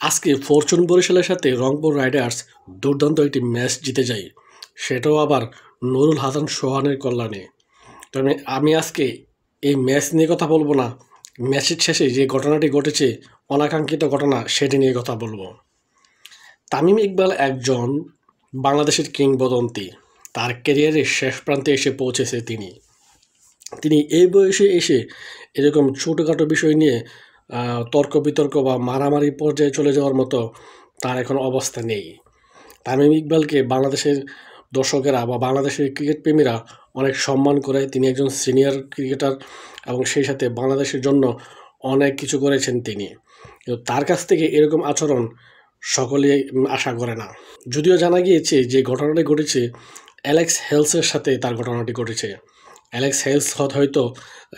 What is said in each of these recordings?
আজকে ফরচুন বরিশালের সাথে রংপুর রাইডার্স দুর্দান্ত একটি ম্যাচ জিতে যায়, সেটাও আবার নুরুল হাসান সোহানের কল্যাণে। তবে আমি আজকে এই ম্যাচ নিয়ে কথা বলবো না, ম্যাচের শেষে যে ঘটনাটি ঘটেছে, অনাকাঙ্ক্ষিত ঘটনা, সেটি নিয়ে কথা বলবো। তামিম ইকবাল একজন বাংলাদেশের কিংবদন্তি। তার ক্যারিয়ারের শেষ প্রান্তে এসে পৌঁছেছে তিনি এই বয়সে এসে এরকম ছোটোখাটো বিষয় নিয়ে তর্ক বিতর্ক বা মারামারি পর্যায়ে চলে যাওয়ার মতো তার এখন অবস্থা নেই। তামিম ইকবালকে বাংলাদেশের দর্শকেরা বা বাংলাদেশের ক্রিকেট প্রেমীরা অনেক সম্মান করে। তিনি একজন সিনিয়র ক্রিকেটার এবং সেই সাথে বাংলাদেশের জন্য অনেক কিছু করেছেন তিনি। কিন্তু তার কাছ থেকে এরকম আচরণ সকলেই আশা করে না। যদিও জানা গিয়েছে যে ঘটনাটি ঘটেছে অ্যালেক্স হেলসের সাথে, তার ঘটনাটি ঘটেছে। অ্যালেক্স হেলস হয়তো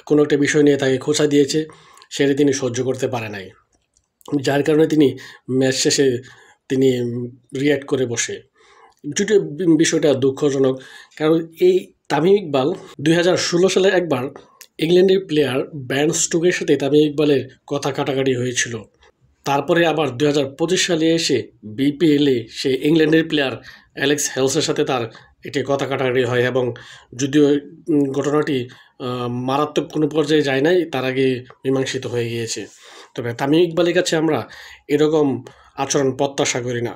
কোনো একটা বিষয় নিয়ে তাকে খোঁচা দিয়েছে, সেটা তিনি সহ্য করতে পারে নাই, যার কারণে তিনি ম্যাচ শেষে তিনি রিয়্যাক্ট করে বসে। যদিও বিষয়টা দুঃখজনক, কারণ এই তামিম ইকবাল 2016 সালে একবার ইংল্যান্ডের প্লেয়ার ব্যান স্টোকের সাথে তামিম ইকবালের কথা কাটাকাটি হয়েছিল। তারপরে আবার 2025 সালে এসে বিপিএলে সে ইংল্যান্ডের প্লেয়ার অ্যালেক্স হেলসের সাথে তার একটি কথা কাটাকাটি হয়, এবং যদিও ঘটনাটি মারাত্মক কোনো পর্যায়ে যায় নাই, তার আগে মীমাংসিত হয়ে গিয়েছে। তবে তামিম ইকবালের কাছে আমরা এরকম আচরণ প্রত্যাশা করি না,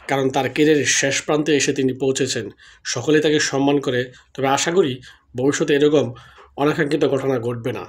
কারণ তার ক্যারিয়ারের শেষ প্রান্তে এসে তিনি পৌঁছেছেন। সকলে তাকে সম্মান করে, তবে আশা করি ভবিষ্যতে এরকম অনাকাঙ্ক্ষিত ঘটনা ঘটবে না।